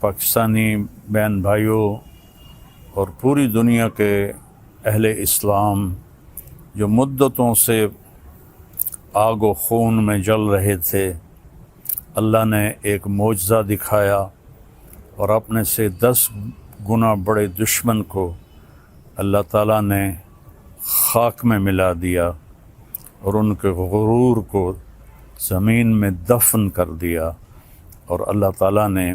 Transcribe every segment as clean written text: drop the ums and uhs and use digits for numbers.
پاکستانی بہن بھائیوں اور پوری دنیا کے اہل اسلام جو مدتوں سے آگ و خون میں جل رہے تھے، اللہ نے ایک معجزہ دکھایا اور اپنے سے 10 گنا بڑے دشمن کو اللہ تعالیٰ نے خاک میں ملا دیا اور ان کے غرور کو زمین میں دفن کر دیا، اور اللہ تعالیٰ نے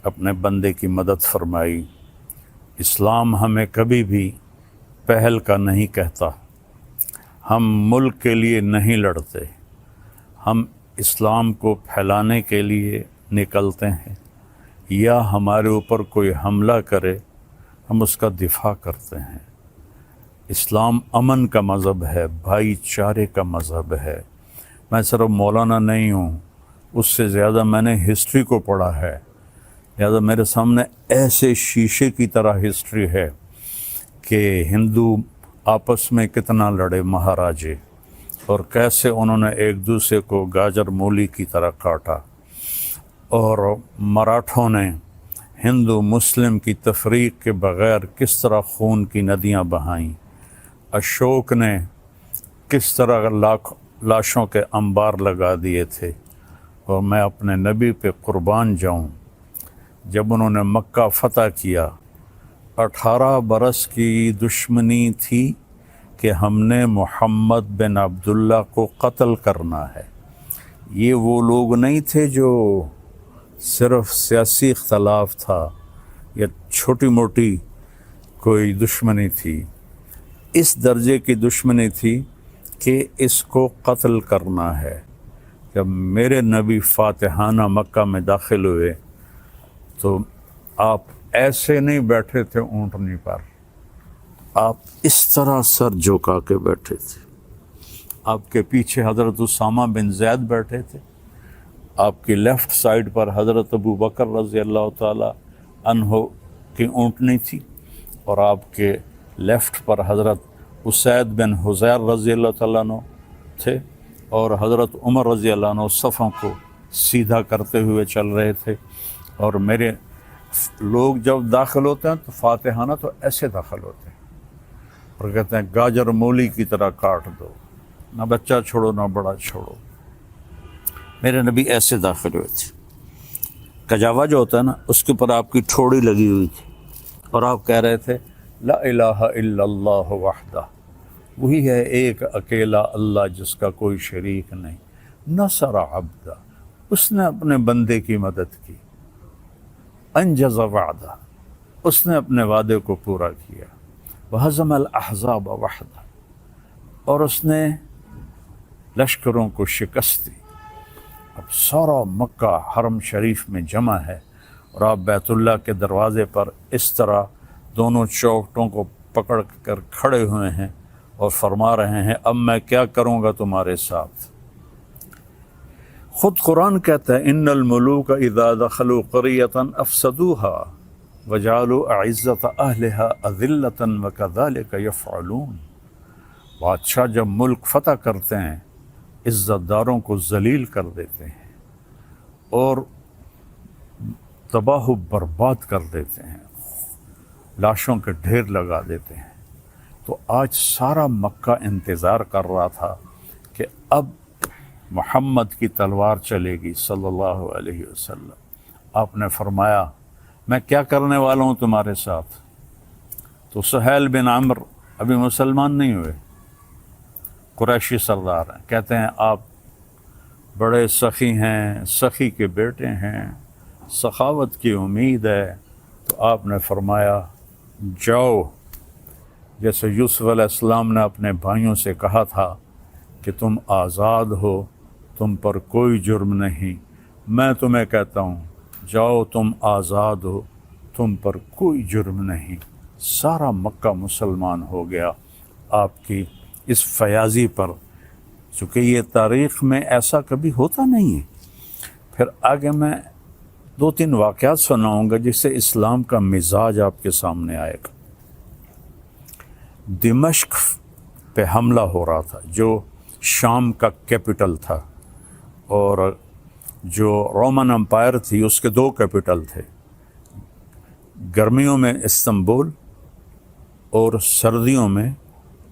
اپنے بندے کی مدد فرمائی۔ اسلام ہمیں کبھی بھی پہل کا نہیں کہتا، ہم ملک کے لیے نہیں لڑتے، ہم اسلام کو پھیلانے کے لیے نکلتے ہیں، یا ہمارے اوپر کوئی حملہ کرے ہم اس کا دفاع کرتے ہیں۔ اسلام امن کا مذہب ہے، بھائی چارے کا مذہب ہے۔ میں صرف مولانا نہیں ہوں، اس سے زیادہ میں نے ہسٹری کو پڑھا ہے، لہذا میرے سامنے ایسے شیشے کی طرح ہسٹری ہے کہ ہندو آپس میں کتنا لڑے مہاراجے، اور کیسے انہوں نے ایک دوسرے کو گاجر مولی کی طرح کاٹا، اور مراٹھوں نے ہندو مسلم کی تفریق کے بغیر کس طرح خون کی ندیاں بہائیں، اشوک نے کس طرح لاشوں کے انبار لگا دیے تھے۔ اور میں اپنے نبی پہ قربان جاؤں، جب انہوں نے مکہ فتح کیا 18 برس کی دشمنی تھی کہ ہم نے محمد بن عبداللہ کو قتل کرنا ہے۔ یہ وہ لوگ نہیں تھے جو صرف سیاسی اختلاف تھا یا چھوٹی موٹی کوئی دشمنی تھی، اس درجے کی دشمنی تھی کہ اس کو قتل کرنا ہے۔ جب میرے نبی فاتحانہ مکہ میں داخل ہوئے تو آپ ایسے نہیں بیٹھے تھے اونٹنی پر، آپ اس طرح سر جھکا کے بیٹھے تھے۔ آپ کے پیچھے حضرت اسامہ بن زید بیٹھے تھے، آپ کی لیفٹ سائڈ پر حضرت ابو بکر رضی اللہ تعالی عنہ کی اونٹنی تھی، اور آپ کے لیفٹ پر حضرت اسید بن حضیر رضی اللہ تعالیٰ عنہ تھے، اور حضرت عمر رضی اللہ عنہ صفوں کو سیدھا کرتے ہوئے چل رہے تھے۔ اور میرے لوگ جب داخل ہوتے ہیں تو فاتحانہ تو ایسے داخل ہوتے ہیں اور کہتے ہیں گاجر مولی کی طرح کاٹ دو، نہ بچہ چھوڑو نہ بڑا چھوڑو۔ میرے نبی ایسے داخل ہوئے تھے، کجاوا جو ہوتا ہے نا اس کے اوپر آپ کی ٹھوڑی لگی ہوئی تھی، اور آپ کہہ رہے تھے لا الہ الا اللہ وحدہ، وہی ہے ایک اکیلا اللہ جس کا کوئی شریک نہیں، نصر عبدہ، اس نے اپنے بندے کی مدد کی، انجز وعدہ، اس نے اپنے وعدے کو پورا کیا، وہزم الاحزاب وحدہ، اور اس نے لشکروں کو شکست دی۔ اب سارا مکہ حرم شریف میں جمع ہے، اور آپ بیت اللہ کے دروازے پر اس طرح دونوں چوکھٹوں کو پکڑ کر کھڑے ہوئے ہیں اور فرما رہے ہیں اب میں کیا کروں گا تمہارے ساتھ۔ خود قرآن کہتا ہے ان الملوک اذا دخلوا قریۃ افسدوها وجعلوا اعزۃ اہلها اذلۃ وکذلک یفعلون۔ بادشاہ جب ملک فتح کرتے ہیں عزت داروں کو ذلیل کر دیتے ہیں اور تباہ و برباد کر دیتے ہیں، لاشوں کے ڈھیر لگا دیتے ہیں۔ تو آج سارا مکہ انتظار کر رہا تھا کہ اب محمد کی تلوار چلے گی صلی اللہ علیہ وسلم۔ آپ نے فرمایا میں کیا کرنے والا ہوں تمہارے ساتھ؟ تو سہیل بن عمرو ابھی مسلمان نہیں ہوئے، قریشی سردار ہیں، کہتے ہیں آپ بڑے سخی ہیں، سخی کے بیٹے ہیں، سخاوت کی امید ہے۔ تو آپ نے فرمایا جاؤ، جیسے یوسف علیہ السلام نے اپنے بھائیوں سے کہا تھا کہ تم آزاد ہو، تم پر کوئی جرم نہیں، میں تمہیں کہتا ہوں جاؤ تم آزاد ہو، تم پر کوئی جرم نہیں۔ سارا مکہ مسلمان ہو گیا آپ کی اس فیاضی پر، چونکہ یہ تاریخ میں ایسا کبھی ہوتا نہیں ہے۔ پھر آگے میں 2-3 واقعات سناؤں گا جس سے اسلام کا مزاج آپ کے سامنے آئے گا۔ دمشق پہ حملہ ہو رہا تھا جو شام کا کیپٹل تھا، اور جو رومن امپائر تھی اس کے 2 کیپٹل تھے، گرمیوں میں استنبول اور سردیوں میں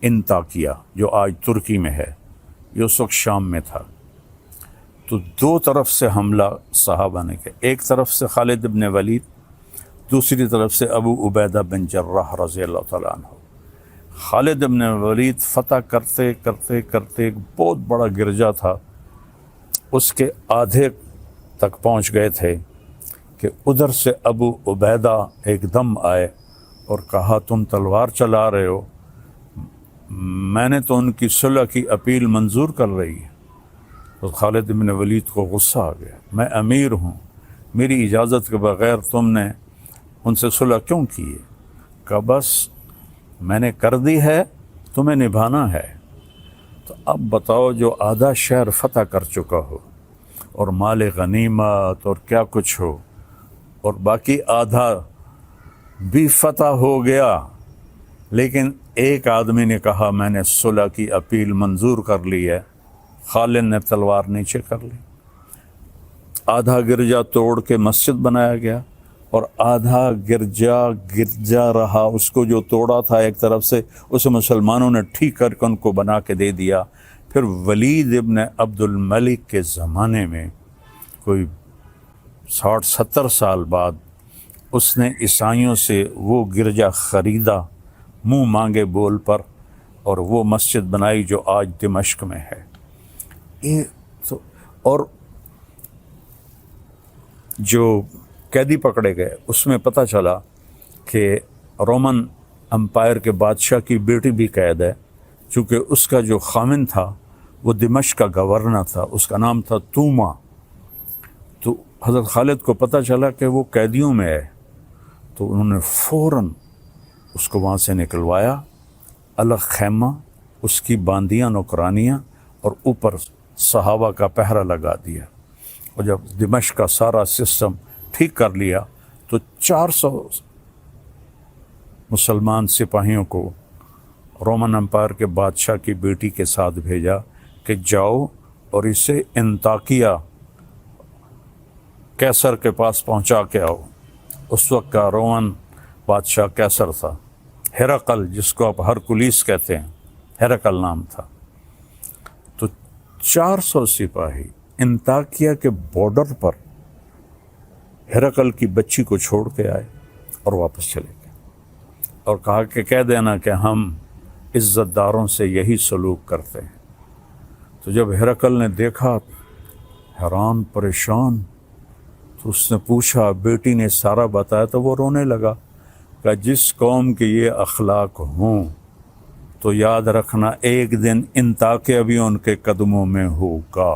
انطاکیہ جو آج ترکی میں ہے، یہ اس وقت شام میں تھا۔ تو دو طرف سے حملہ صحابہ نے کیا، ایک طرف سے خالد بن ولید، دوسری طرف سے ابو عبیدہ بن جراح رضی اللہ تعالیٰ عنہ۔ خالد بن ولید فتح کرتے کرتے کرتے ایک بہت بڑا گرجا تھا، اس کے آدھے تک پہنچ گئے تھے کہ ادھر سے ابو عبیدہ ایک دم آئے اور کہا تم تلوار چلا رہے ہو، میں نے تو ان کی صلح کی اپیل منظور کر رہی ہے۔ تو خالد بن ولید کو غصہ آ گیا، میں امیر ہوں، میری اجازت کے بغیر تم نے ان سے صلح کیوں کی ہے؟ کہا بس میں نے کر دی ہے، تمہیں نبھانا ہے۔ تو اب بتاؤ، جو آدھا شہر فتح کر چکا ہو اور مال غنیمت اور کیا کچھ ہو، اور باقی آدھا بھی فتح ہو گیا، لیکن ایک آدمی نے کہا میں نے صلح کی اپیل منظور کر لی ہے، خالد نے تلوار نیچے کر لی۔ آدھا گرجا توڑ کے مسجد بنایا گیا اور آدھا گرجا رہا، اس کو جو توڑا تھا ایک طرف سے اسے مسلمانوں نے ٹھیک کر کے ان کو بنا کے دے دیا۔ پھر ولید ابن عبد الملک کے زمانے میں کوئی 60-70 سال بعد اس نے عیسائیوں سے وہ گرجا خریدا منہ مانگے بول پر، اور وہ مسجد بنائی جو آج دمشق میں ہے۔ اور جو قیدی پکڑے گئے اس میں پتہ چلا کہ رومن امپائر کے بادشاہ کی بیٹی بھی قید ہے، چونکہ اس کا جو خامن تھا وہ دمشق کا گورنر تھا، اس کا نام تھا توما۔ تو حضرت خالد کو پتہ چلا کہ وہ قیدیوں میں ہے، تو انہوں نے فوراً اس کو وہاں سے نکلوایا، الگ خیمہ، اس کی باندیاں نوکرانیاں، اور اوپر صحابہ کا پہرا لگا دیا۔ اور جب دمشق کا سارا سسٹم ٹھیک کر لیا تو 400 مسلمان سپاہیوں کو رومن امپائر کے بادشاہ کی بیٹی کے ساتھ بھیجا کہ جاؤ اور اسے انطاکیہ کیسر کے پاس پہنچا کے آؤ۔ اس وقت کا رومن بادشاہ کیسر تھا، ہرقل جس کو آپ ہرکلیس کہتے ہیں، ہرقل نام تھا۔ تو 400 سپاہی انطاکیہ کے بارڈر پر ہرقل کی بچی کو چھوڑ کے آئے اور واپس چلے گئے، اور کہا کہ کہہ دینا کہ ہم عزت داروں سے یہی سلوک کرتے ہیں۔ تو جب ہرقل نے دیکھا حیران پریشان، تو اس نے پوچھا، بیٹی نے سارا بتایا، تو وہ رونے لگا کہ جس قوم کے یہ اخلاق ہوں تو یاد رکھنا ایک دن انطاکیہ بھی ان کے قدموں میں ہوگا۔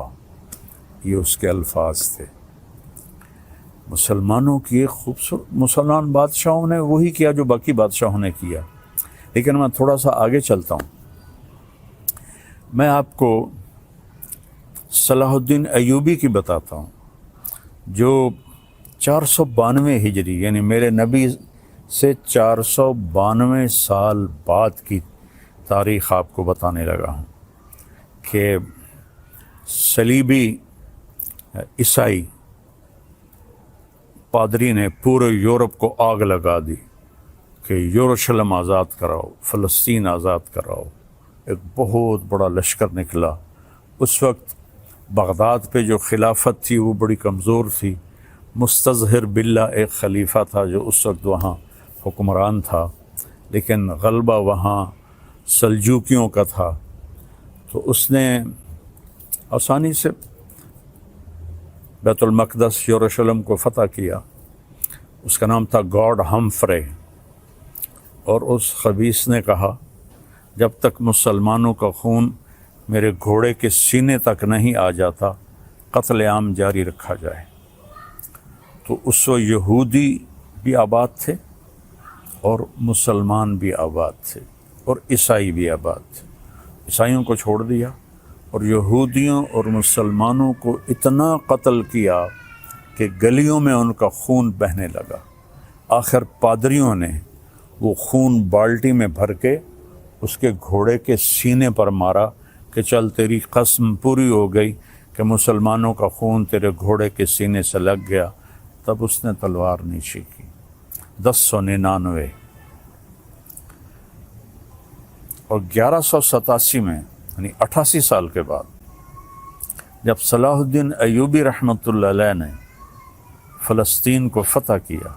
یہ اس کے الفاظ تھے۔ مسلمانوں کی ایک خوبصورت، مسلمان بادشاہوں نے وہی کیا جو باقی بادشاہوں نے کیا۔ لیکن میں تھوڑا سا آگے چلتا ہوں، میں آپ کو صلاح الدین ایوبی کی بتاتا ہوں، جو 492 ہجری یعنی میرے نبی سے 492 سال بعد کی تاریخ آپ کو بتانے لگا ہوں کہ صلیبی عیسائی پادری نے پورے یورپ کو آگ لگا دی کہ یروشلم آزاد کراؤ، فلسطین آزاد کراؤ۔ ایک بہت بڑا لشکر نکلا۔ اس وقت بغداد پہ جو خلافت تھی وہ بڑی کمزور تھی۔ مستظہر باللہ ایک خلیفہ تھا جو اس وقت وہاں حکمران تھا، لیکن غلبہ وہاں سلجوکیوں کا تھا۔ تو اس نے آسانی سے بیت المقدس یروشلم کو فتح کیا۔ اس کا نام تھا گاڈ ہمفرے، اور اس خبیث نے کہا جب تک مسلمانوں کا خون میرے گھوڑے کے سینے تک نہیں آ جاتا قتل عام جاری رکھا جائے۔ تو اس وقت یہودی بھی آباد تھے اور مسلمان بھی آباد تھے اور عیسائی بھی آباد تھے۔ عیسائیوں کو چھوڑ دیا اور یہودیوں اور مسلمانوں کو اتنا قتل کیا کہ گلیوں میں ان کا خون بہنے لگا۔ آخر پادریوں نے وہ خون بالٹی میں بھر کے اس کے گھوڑے کے سینے پر مارا کہ چل تیری قسم پوری ہو گئی کہ مسلمانوں کا خون تیرے گھوڑے کے سینے سے لگ گیا۔ تب اس نے تلوار نیچے کی 1099 اور 1187 میں یعنی 88 سال کے بعد جب صلاح الدین ایوبی رحمۃ اللہ علیہ نے فلسطین کو فتح کیا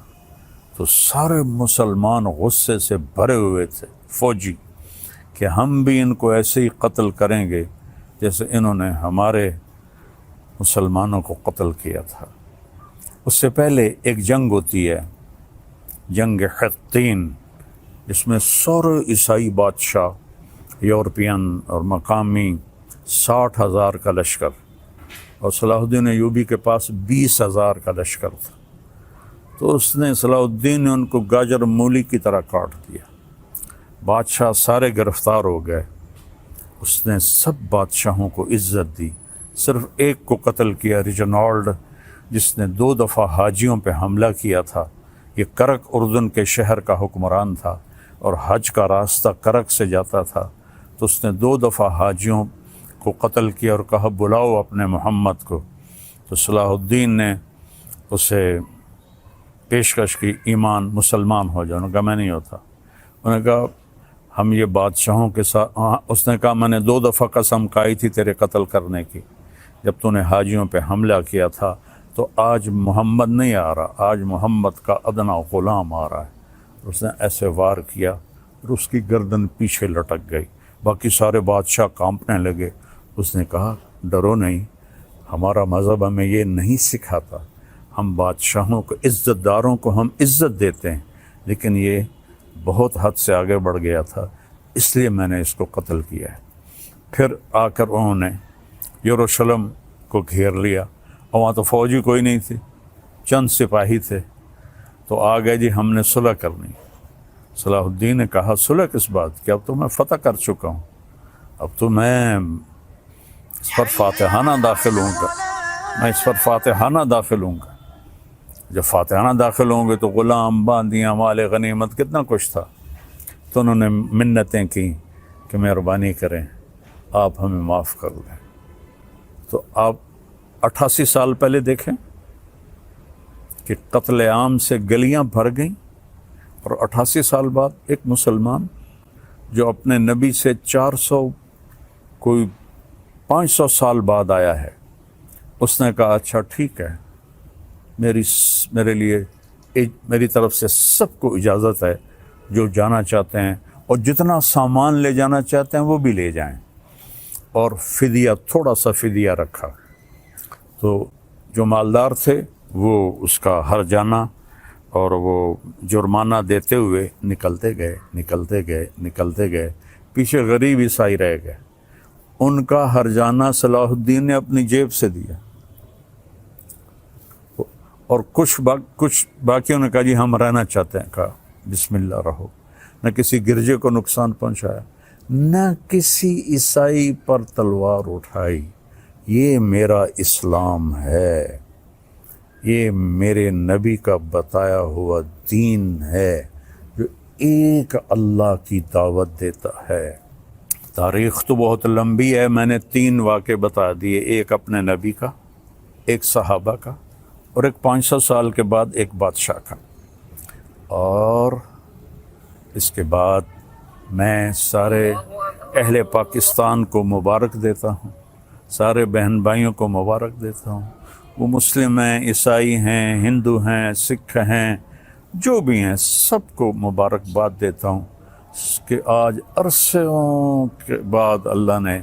تو سارے مسلمان غصے سے بھرے ہوئے تھے فوجی کہ ہم بھی ان کو ایسے ہی قتل کریں گے جیسے انہوں نے ہمارے مسلمانوں کو قتل کیا تھا۔ اس سے پہلے ایک جنگ ہوتی ہے، جنگ حطین، جس میں سارے عیسائی بادشاہ یورپین اور مقامی 60,000 کا لشکر، اور صلاح الدین ایوبی کے پاس 20,000 کا لشکر تھا۔ تو اس نے صلاح الدین نے ان کو گاجر مولی کی طرح کاٹ دیا، بادشاہ سارے گرفتار ہو گئے۔ اس نے سب بادشاہوں کو عزت دی، صرف ایک کو قتل کیا، ریجنالڈ، جس نے 2 دفعہ حاجیوں پہ حملہ کیا تھا۔ یہ کرک اردن کے شہر کا حکمران تھا اور حج کا راستہ کرک سے جاتا تھا، تو اس نے 2 دفعہ حاجیوں کو قتل کیا اور کہا بلاؤ اپنے محمد کو۔ تو صلاح الدین نے اسے پیشکش کی ایمان، مسلمان ہو جاؤ۔ انہوں نے کہا میں نہیں ہوتا۔ انہوں نے کہا ہم یہ بادشاہوں کے ساتھ، اس نے کہا میں نے 2 دفعہ قسم کھائی تھی تیرے قتل کرنے کی جب تو نے حاجیوں پہ حملہ کیا تھا، تو آج محمد نہیں آ رہا، آج محمد کا ادنا غلام آ رہا ہے۔ اس نے ایسے وار کیا اور اس کی گردن پیچھے لٹک گئی، باقی سارے بادشاہ کانپنے لگے۔ اس نے کہا ڈرو نہیں، ہمارا مذہب ہمیں یہ نہیں سکھاتا، ہم بادشاہوں کو، عزت داروں کو ہم عزت دیتے ہیں، لیکن یہ بہت حد سے آگے بڑھ گیا تھا، اس لیے میں نے اس کو قتل کیا ہے۔ پھر آ کر انہوں نے یروشلم کو گھیر لیا، اور وہاں تو فوجی کوئی نہیں تھی، چند سپاہی تھے۔ تو آ گئے جی ہم نے صلح کرنی۔ صلاح الدین نے کہا صلح کس بات کی، اب تو میں فتح کر چکا ہوں، اب تو میں اس پر فاتحانہ داخل ہوں گا، میں اس پر فاتحانہ داخل ہوں گا۔ جب فاتحانہ داخل ہوں گے تو غلام، باندیاں، مال غنیمت، کتنا کچھ تھا۔ تو انہوں نے منتیں کی کہ مہربانی کریں آپ ہمیں معاف کر دیں۔ تو آپ 88 سال پہلے دیکھیں کہ قتل عام سے گلیاں بھر گئیں، اور 88 سال بعد ایک مسلمان جو اپنے نبی سے 500 سال بعد آیا ہے، اس نے کہا اچھا ٹھیک ہے، میرے لیے میری طرف سے سب کو اجازت ہے، جو جانا چاہتے ہیں اور جتنا سامان لے جانا چاہتے ہیں وہ بھی لے جائیں، اور فدیہ، تھوڑا سا فدیہ رکھا۔ تو جو مالدار تھے وہ اس کا ہرجانہ اور وہ جرمانہ دیتے ہوئے نکلتے گئے، پیچھے غریب عیسائی رہ گئے، ان کا ہرجانہ صلاح الدین نے اپنی جیب سے دیا، اور کچھ باقیوں نے کہا جی ہم رہنا چاہتے ہیں، کہا بسم اللہ رہو۔ نہ کسی گرجے کو نقصان پہنچایا، نہ کسی عیسائی پر تلوار اٹھائی۔ یہ میرا اسلام ہے، یہ میرے نبی کا بتایا ہوا دین ہے جو ایک اللہ کی دعوت دیتا ہے۔ تاریخ تو بہت لمبی ہے، میں نے 3 واقعے بتا دیے، ایک اپنے نبی کا، ایک صحابہ کا، اور ایک 500 سال کے بعد ایک بادشاہ کا۔ اور اس کے بعد میں سارے اہل پاکستان کو مبارک دیتا ہوں، سارے بہن بھائیوں کو مبارک دیتا ہوں، وہ مسلم ہیں، عیسائی ہیں، ہندو ہیں، سکھ ہیں، جو بھی ہیں، سب کو مبارکباد دیتا ہوں کہ آج عرصوں کے بعد اللہ نے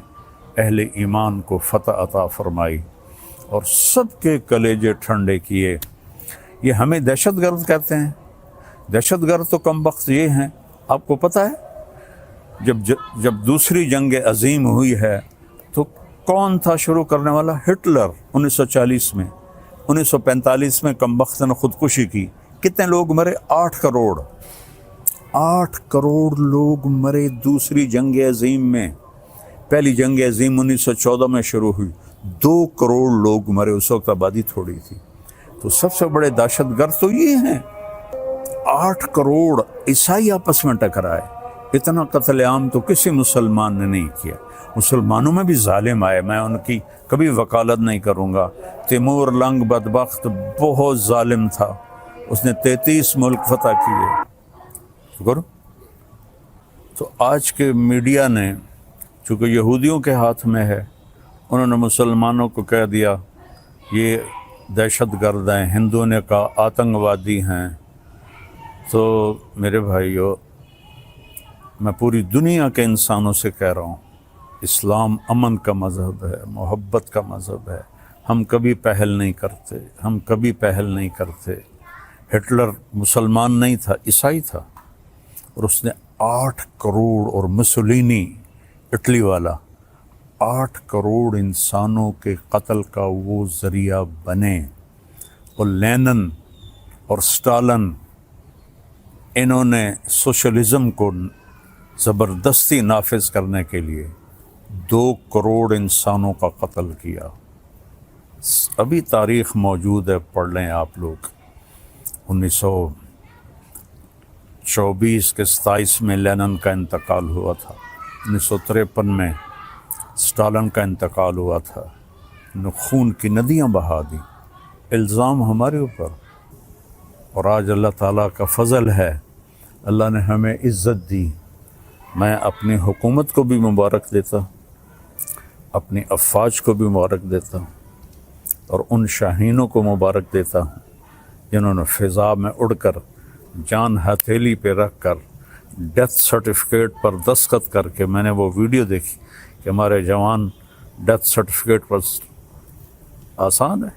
اہل ایمان کو فتح عطا فرمائی اور سب کے کلیجے ٹھنڈے کیے۔ یہ ہمیں دہشت گرد کہتے ہیں، دہشت گرد تو کم بخت یہ ہیں۔ آپ کو پتہ ہے جب دوسری جنگ عظیم ہوئی ہے تو کون تھا شروع کرنے والا؟ ہٹلر 1940 میں، 1945 میں کم بخت نے خودکشی کی۔ کتنے لوگ مرے؟ 8 کروڑ 8 کروڑ لوگ مرے دوسری جنگ عظیم میں۔ پہلی جنگ عظیم 1914 میں شروع ہوئی، 2 کروڑ لوگ مرے، اس وقت آبادی تھوڑی تھی۔ تو سب سے بڑے دہشت گرد تو یہ ہیں، 8 کروڑ عیسائی آپس میں ٹکرائے۔ اتنا قتل عام تو کسی مسلمان نے نہیں کیا۔ مسلمانوں میں بھی ظالم آئے، میں ان کی کبھی وکالت نہیں کروں گا۔ تیمور لنگ بدبخت بہت ظالم تھا، اس نے 33 ملک فتح کیے. شکر. تو آج کے میڈیا نے چونکہ یہودیوں کے ہاتھ میں ہے، انہوں نے مسلمانوں کو کہہ دیا یہ دہشت گرد ہیں، ہندوؤں نے کہا آتنکوادی ہیں. تو میرے بھائیو، میں پوری دنیا کے انسانوں سے کہہ رہا ہوں، اسلام امن کا مذہب ہے، محبت کا مذہب ہے. ہم کبھی پہل نہیں کرتے، ہم کبھی پہل نہیں کرتے. ہٹلر مسلمان نہیں تھا، عیسائی تھا، اور اس نے 8 کروڑ، اور مسولینی اٹلی والا 8 کروڑ انسانوں کے قتل کا وہ ذریعہ بنے. اور لینن اور سٹالن، انہوں نے سوشلزم کو زبردستی نافذ کرنے کے لیے 2 کروڑ انسانوں کا قتل کیا. ابھی تاریخ موجود ہے، پڑھ لیں آپ لوگ. 1924 کے 27 میں لینن کا انتقال ہوا تھا، 1953 میں سٹالن کا انتقال ہوا تھا. خون کی ندیاں بہا دی، الزام ہمارے اوپر. اور آج اللہ تعالیٰ کا فضل ہے، اللہ نے ہمیں عزت دی. میں اپنی حکومت کو بھی مبارک دیتا، اپنی افواج کو بھی مبارک دیتا، اور ان شاہینوں کو مبارک دیتا ہوں جنہوں نے فضا میں اڑ کر، جان ہتھیلی پہ رکھ کر، ڈیتھ سرٹیفکیٹ پر دستخط کر کے. میں نے وہ ویڈیو دیکھی کہ ہمارے جوان ڈیتھ سرٹیفکیٹ پر آسان ہے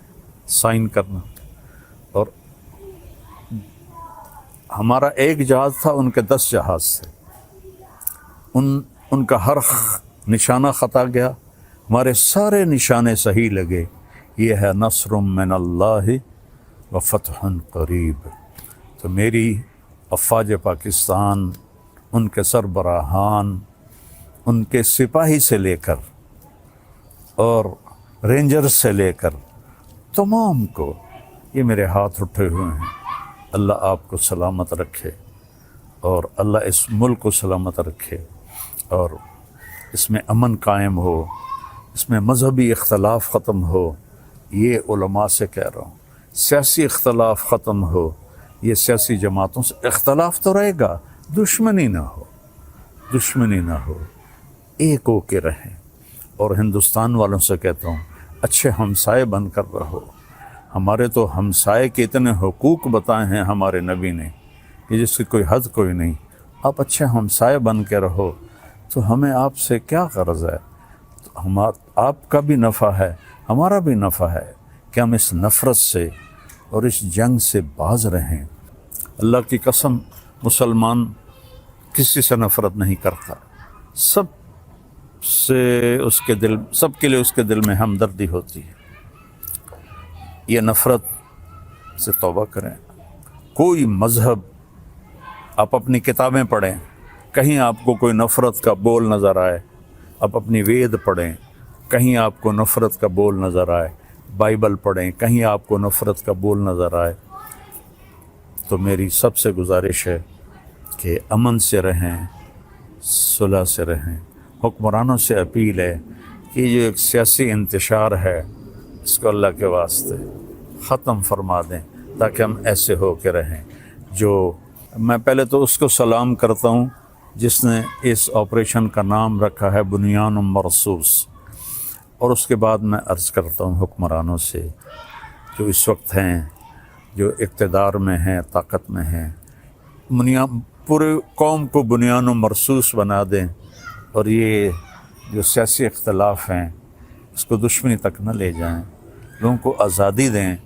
سائن کرنا، اور ہمارا ایک جہاز تھا، ان کے 10 جہاز تھے. ان کا ہر نشانہ خطا گیا، ہمارے سارے نشانے صحیح لگے. یہ ہے نصر من اللہ و فتح قریب. تو میری افواج پاکستان، ان کے سربراہان، ان کے سپاہی سے لے کر اور رینجر سے لے کر تمام کو، یہ میرے ہاتھ اٹھے ہوئے ہیں. اللہ آپ کو سلامت رکھے، اور اللہ اس ملک کو سلامت رکھے، اور اس میں امن قائم ہو، اس میں مذہبی اختلاف ختم ہو. یہ علماء سے کہہ رہا ہوں، سیاسی اختلاف ختم ہو. یہ سیاسی جماعتوں سے اختلاف تو رہے گا، دشمنی نہ ہو، دشمنی نہ ہو، ایک ہو کے رہیں. اور ہندوستان والوں سے کہتا ہوں، اچھے ہمسائے بن کر رہو. ہمارے تو ہمسائے کے اتنے حقوق بتائے ہیں ہمارے نبی نے کہ جس کی کوئی حد کوئی نہیں. آپ اچھے ہمسائے بن کے رہو، تو ہمیں آپ سے کیا غرض ہے؟ آپ کا بھی نفع ہے، ہمارا بھی نفع ہے کہ ہم اس نفرت سے اور اس جنگ سے باز رہیں. اللہ کی قسم، مسلمان کسی سے نفرت نہیں کرتا، سب سے اس کے دل، سب کے لیے اس کے دل میں ہمدردی ہوتی ہے. یہ نفرت سے توبہ کریں. کوئی مذہب، آپ اپنی کتابیں پڑھیں، کہیں آپ کو کوئی نفرت کا بول نظر آئے. آپ اپنی وید پڑھیں، کہیں آپ کو نفرت کا بول نظر آئے. بائبل پڑھیں، کہیں آپ کو نفرت کا بول نظر آئے. تو میری سب سے گزارش ہے کہ امن سے رہیں، صلح سے رہیں. حکمرانوں سے اپیل ہے کہ یہ جو ایک سیاسی انتشار ہے، اس کو اللہ کے واسطے ختم فرما دیں، تاکہ ہم ایسے ہو کے رہیں. جو میں پہلے تو اس کو سلام کرتا ہوں جس نے اس آپریشن کا نام رکھا ہے بنیان مرصوص. اور اس کے بعد میں عرض کرتا ہوں حکمرانوں سے جو اس وقت ہیں، جو اقتدار میں ہیں، طاقت میں ہیں، پورے قوم کو بنیان و مرصوص بنا دیں، اور یہ جو سیاسی اختلاف ہیں اس کو دشمنی تک نہ لے جائیں. لوگوں کو آزادی دیں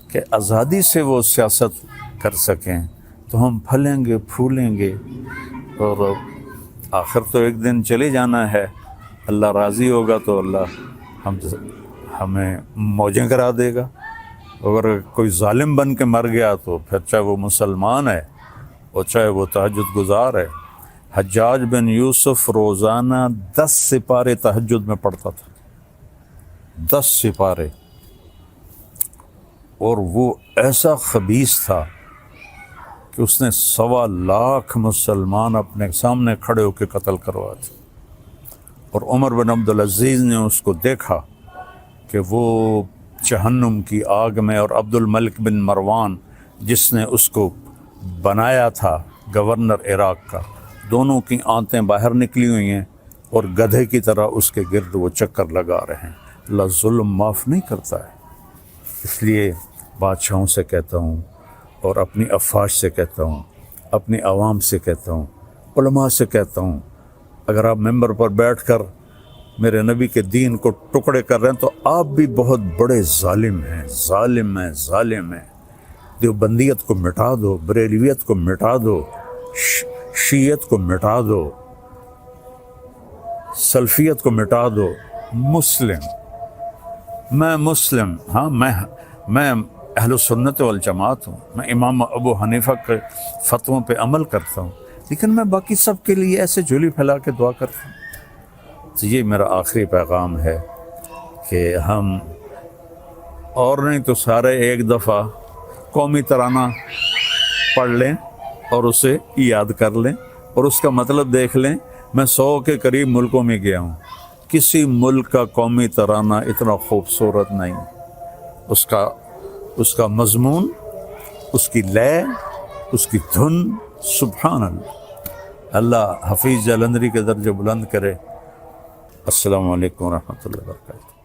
کہ آزادی سے وہ سیاست کر سکیں، تو ہم پھلیں گے، پھولیں گے. اور آخر تو ایک دن چلے جانا ہے، اللہ راضی ہوگا تو اللہ ہمیں موجیں کرا دے گا. اگر کوئی ظالم بن کے مر گیا تو پھر چاہے وہ مسلمان ہے اور چاہے وہ تہجد گزار ہے. حجاج بن یوسف روزانہ 10 سپارے تہجد میں پڑھتا تھا، 10 سپارے. اور وہ ایسا خبیث تھا کہ اس نے 1.25 لاکھ مسلمان اپنے سامنے کھڑے ہو کے قتل کروائے تھے. اور عمر بن عبدالعزیز نے اس کو دیکھا کہ وہ جہنم کی آگ میں، اور عبد الملک بن مروان جس نے اس کو بنایا تھا گورنر عراق کا، دونوں کی آنتیں باہر نکلی ہوئی ہیں اور گدھے کی طرح اس کے گرد وہ چکر لگا رہے ہیں۔ اللہ ظلم معاف نہیں کرتا ہے۔ اس لیے بادشاہوں سے کہتا ہوں اور اپنی افواج سے کہتا ہوں، اپنی عوام سے کہتا ہوں، علماء سے کہتا ہوں، اگر آپ ممبر پر بیٹھ کر میرے نبی کے دین کو ٹکڑے کر رہے ہیں تو آپ بھی بہت بڑے ظالم ہیں، ظالم ہیں۔ دیوبندیت کو مٹا دو، بریلویت کو مٹا دو، شیعت کو مٹا دو، سلفیت کو مٹا دو۔ میں مسلم، ہاں میں اہل سنت والجماعت ہوں، میں امام ابو حنیفہ کے فتووں پہ عمل کرتا ہوں، لیکن میں باقی سب کے لیے ایسے جھولی پھیلا کے دعا کرتا ہوں۔ تو یہ میرا آخری پیغام ہے کہ ہم اور نہیں تو سارے ایک دفعہ قومی ترانہ پڑھ لیں اور اسے یاد کر لیں اور اس کا مطلب دیکھ لیں۔ میں 100 کے قریب ملکوں میں گیا ہوں، کسی ملک کا قومی ترانہ اتنا خوبصورت نہیں، اس کا مضمون، اس کی لے، اس کی دھن، سبحان اللہ۔ اللہ حفیظ جلندری کے درجے بلند کرے۔ السلام علیکم ورحمۃ اللہ وبرکاتہ۔